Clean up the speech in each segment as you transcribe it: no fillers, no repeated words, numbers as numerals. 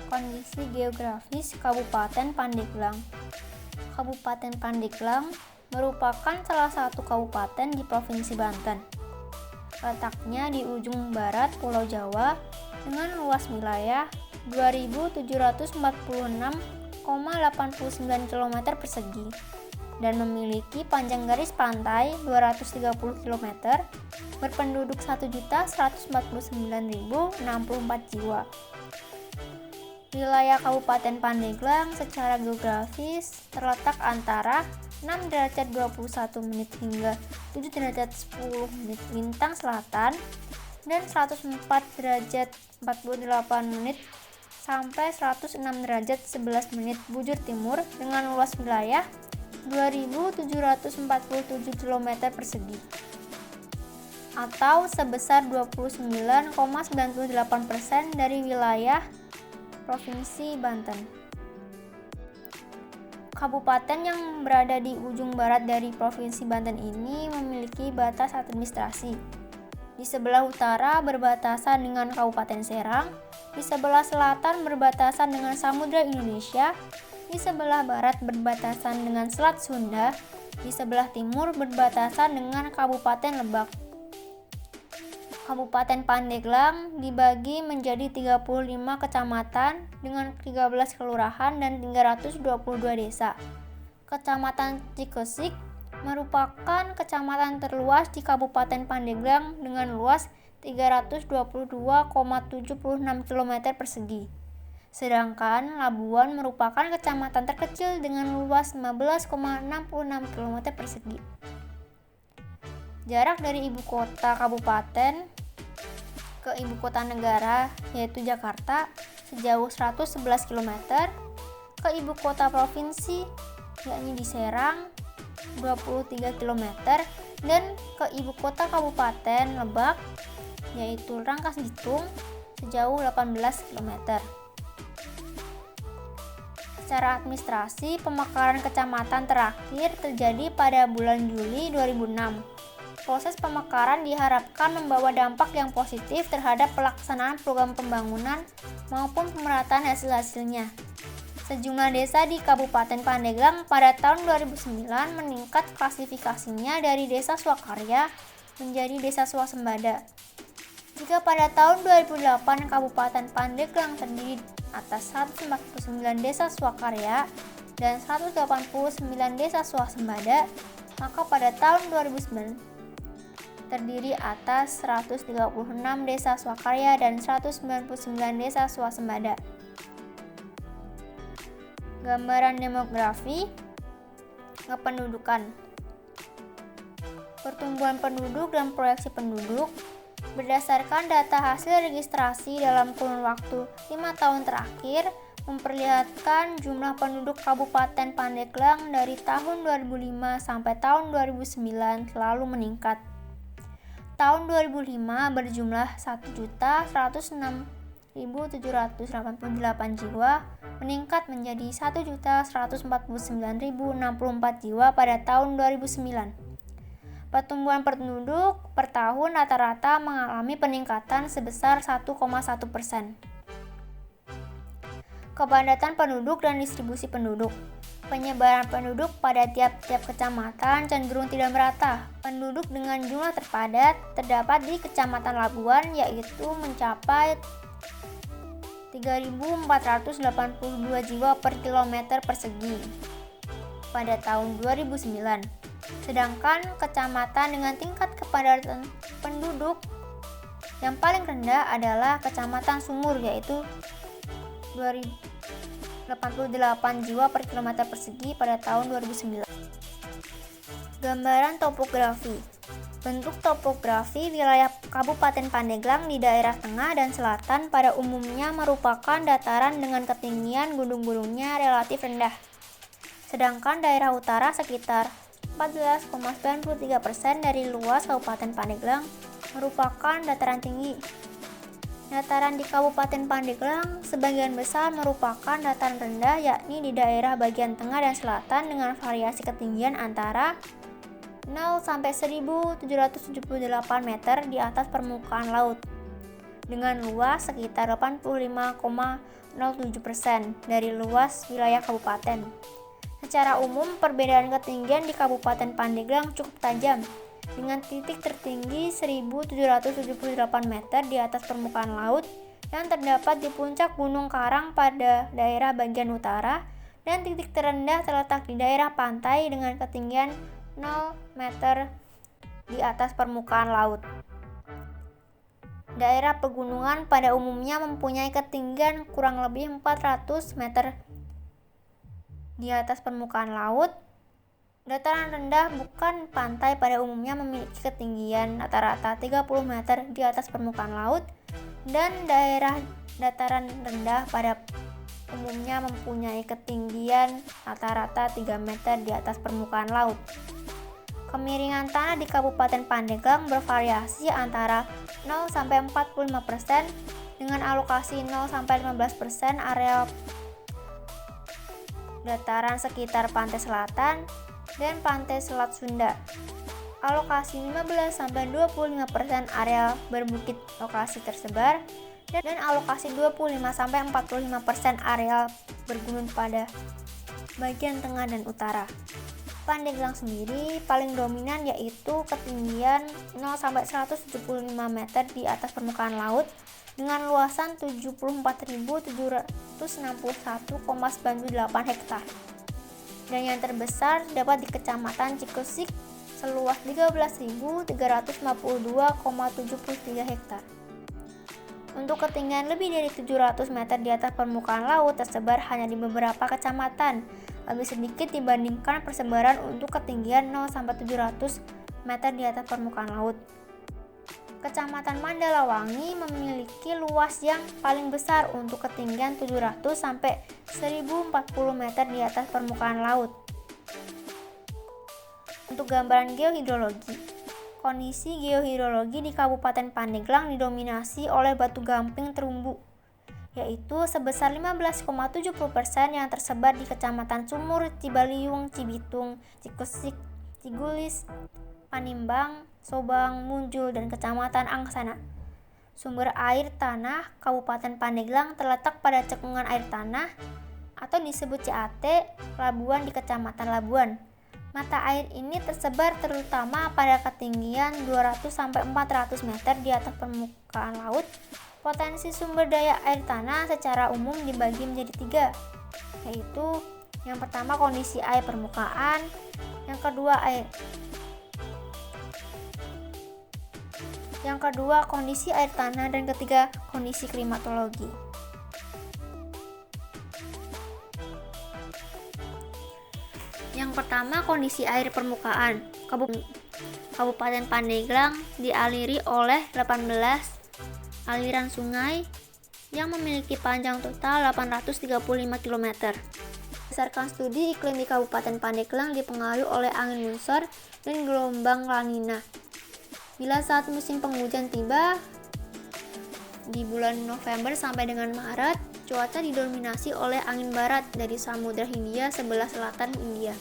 Kondisi geografis Kabupaten Pandeglang. Kabupaten Pandeglang merupakan salah satu kabupaten di Provinsi Banten. Letaknya di ujung barat Pulau Jawa dengan luas wilayah 2.746,89 km persegi dan memiliki panjang garis pantai 230 km, berpenduduk 1.149.064 jiwa. Wilayah Kabupaten Pandeglang secara geografis terletak antara 6 derajat 21 menit hingga 7 derajat 10 menit lintang selatan dan 104 derajat 48 menit sampai 106 derajat 11 menit bujur timur dengan luas wilayah 2.747 km persegi atau sebesar 29,98% dari wilayah Provinsi Banten. Kabupaten yang berada di ujung barat dari Provinsi Banten ini memiliki batas administrasi. Di sebelah utara berbatasan dengan Kabupaten Serang, di sebelah selatan berbatasan dengan Samudra Indonesia, di sebelah barat berbatasan dengan Selat Sunda, di sebelah timur berbatasan dengan Kabupaten Lebak. Kabupaten Pandeglang dibagi menjadi 35 kecamatan dengan 13 kelurahan dan 322 desa. Kecamatan Cikesik merupakan kecamatan terluas di Kabupaten Pandeglang dengan luas 322,76 km persegi. Sedangkan Labuan merupakan kecamatan terkecil dengan luas 15,66 km persegi. Jarak dari ibu kota kabupaten ke ibu kota negara yaitu Jakarta sejauh 111 km, ke ibu kota provinsi yakni di Serang 23 km dan ke ibu kota kabupaten Lebak yaitu Rangkas Bitung sejauh 18 km. Secara administrasi, pemekaran kecamatan terakhir terjadi pada bulan Juli 2006. Proses pemekaran diharapkan membawa dampak yang positif terhadap pelaksanaan program pembangunan maupun pemerataan hasil-hasilnya. Sejumlah desa di Kabupaten Pandeglang pada tahun 2009 meningkat klasifikasinya dari desa swakarya menjadi desa swasembada. Jika pada tahun 2008 Kabupaten Pandeglang terdiri atas 149 desa swakarya dan 189 desa swasembada, maka pada tahun 2009 terdiri atas 136 desa swakarya dan 199 desa swasembada. Gambaran demografi kependudukan. Pertumbuhan penduduk dan proyeksi penduduk berdasarkan data hasil registrasi dalam kurun waktu 5 tahun terakhir memperlihatkan jumlah penduduk Kabupaten Pandeglang dari tahun 2005 sampai tahun 2009 selalu meningkat. Tahun 2005 berjumlah 1.106.788 jiwa, meningkat menjadi 1.149.064 jiwa pada tahun 2009. Pertumbuhan penduduk per tahun rata-rata mengalami peningkatan sebesar 1,1%. Kepadatan penduduk dan distribusi penduduk. Penyebaran penduduk pada tiap-tiap kecamatan cenderung tidak merata. Penduduk dengan jumlah terpadat terdapat di Kecamatan Labuan yaitu mencapai 3.482 jiwa per kilometer persegi pada tahun 2009. Sedangkan kecamatan dengan tingkat kepadatan penduduk yang paling rendah adalah Kecamatan Sumur yaitu 2.088 jiwa per kilometer persegi pada tahun 2009. Gambaran topografi. Bentuk topografi wilayah Kabupaten Pandeglang di daerah tengah dan selatan pada umumnya merupakan dataran dengan ketinggian gunung-gunungnya relatif rendah. Sedangkan daerah utara sekitar 14,93% dari luas Kabupaten Pandeglang merupakan dataran tinggi. Dataran di Kabupaten Pandeglang sebagian besar merupakan dataran rendah yakni di daerah bagian tengah dan selatan dengan variasi ketinggian antara 0 sampai 1.778 meter di atas permukaan laut dengan luas sekitar 85,01 0,07% dari luas wilayah kabupaten. Secara umum, perbedaan ketinggian di Kabupaten Pandeglang cukup tajam, dengan titik tertinggi 1.778 meter di atas permukaan laut yang terdapat di puncak Gunung Karang pada daerah bagian utara, dan titik terendah terletak di daerah pantai dengan ketinggian 0 meter di atas permukaan laut. Daerah pegunungan pada umumnya mempunyai ketinggian kurang lebih 400 meter di atas permukaan laut. Dataran rendah bukan pantai pada umumnya memiliki ketinggian rata-rata 30 meter di atas permukaan laut, dan daerah dataran rendah pada umumnya mempunyai ketinggian rata-rata 3 meter di atas permukaan laut. Kemiringan tanah di Kabupaten Pandeglang bervariasi antara 0-45% dengan alokasi 0-15% area dataran sekitar pantai selatan dan pantai Selat Sunda. Alokasi 15-25% area berbukit lokasi tersebar, dan alokasi 25-45% area bergunung pada bagian tengah dan utara. Pandeglang sendiri paling dominan yaitu ketinggian 0-175 meter di atas permukaan laut dengan luasan 74.761,98 hektar. Dan yang terbesar dapat di Kecamatan Cikesik seluas 13.352,73 hektar. Untuk ketinggian lebih dari 700 meter di atas permukaan laut tersebar hanya di beberapa kecamatan, lebih sedikit dibandingkan persebaran untuk ketinggian 0-700 meter di atas permukaan laut. Kecamatan Mandalawangi memiliki luas yang paling besar untuk ketinggian 700-1040 meter di atas permukaan laut. Untuk gambaran geohidrologi, kondisi geohidrologi di Kabupaten Pandeglang didominasi oleh batu gamping terumbu, yaitu sebesar 15,70% yang tersebar di Kecamatan Sumur, Cibaliung, Cibitung, Cikesik, Cigulis, Panimbang, Sobang, Munjul, dan Kecamatan Angsana. Sumber air tanah Kabupaten Pandeglang terletak pada cekungan air tanah atau disebut CAT Labuan di Kecamatan Labuan. Mata air ini tersebar terutama pada ketinggian 200-400 meter di atas permukaan laut. Potensi sumber daya air tanah secara umum dibagi menjadi 3, yaitu yang pertama kondisi air permukaan, yang kedua kondisi air tanah, dan ketiga kondisi klimatologi. Yang pertama kondisi air permukaan. Kabupaten Pandeglang dialiri oleh 18 aliran sungai yang memiliki panjang total 835 km. Berdasarkan studi iklim di Kabupaten Pandeglang dipengaruhi oleh angin muncor dan gelombang La Nina. Bila saat musim penghujan tiba di bulan November sampai dengan Maret, cuaca didominasi oleh angin barat dari Samudra Hindia sebelah selatan India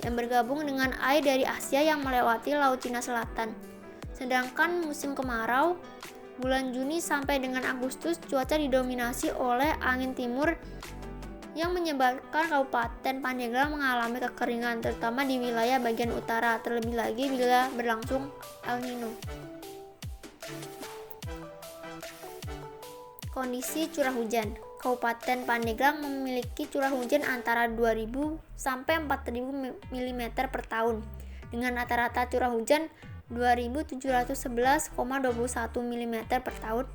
yang bergabung dengan air dari Asia yang melewati Laut Cina Selatan. Sedangkan musim kemarau bulan Juni sampai dengan Agustus, cuaca didominasi oleh angin timur yang menyebabkan Kabupaten Pandeglang mengalami kekeringan, terutama di wilayah bagian utara, terlebih lagi bila berlangsung El Nino. Kondisi curah hujan. Kabupaten Pandeglang memiliki curah hujan antara 2.000 sampai 4.000 mm per tahun, dengan rata-rata curah hujan 2.711,21 mm per tahun,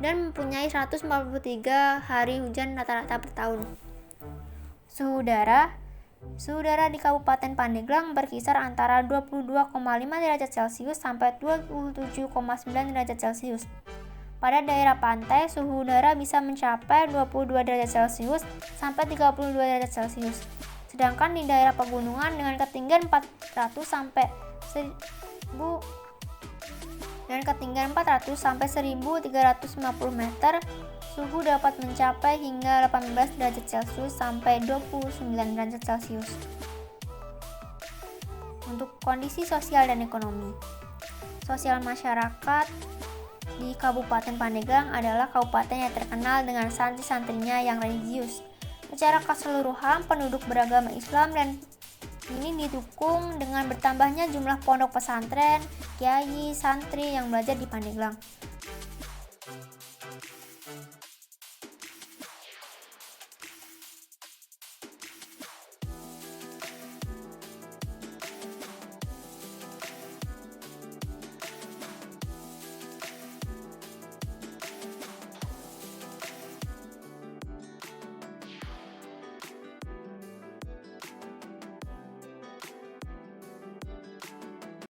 dan mempunyai 143 hari hujan rata-rata per tahun. Suhu udara di Kabupaten Pandeglang berkisar antara 22,5 derajat Celcius sampai 27,9 derajat Celcius. Pada daerah pantai, suhu udara bisa mencapai 22 derajat Celcius sampai 32 derajat Celcius. Sedangkan di daerah pegunungan dengan ketinggian 400 sampai 1.350 meter, suhu dapat mencapai hingga 18 derajat Celcius sampai 29 derajat Celcius. Untuk kondisi sosial dan ekonomi. Sosial masyarakat di Kabupaten Pandeglang adalah kabupaten yang terkenal dengan santri-santrinya yang religius. Secara keseluruhan, penduduk beragama Islam dan ini didukung dengan bertambahnya jumlah pondok pesantren, kiai, santri yang belajar di Pandeglang.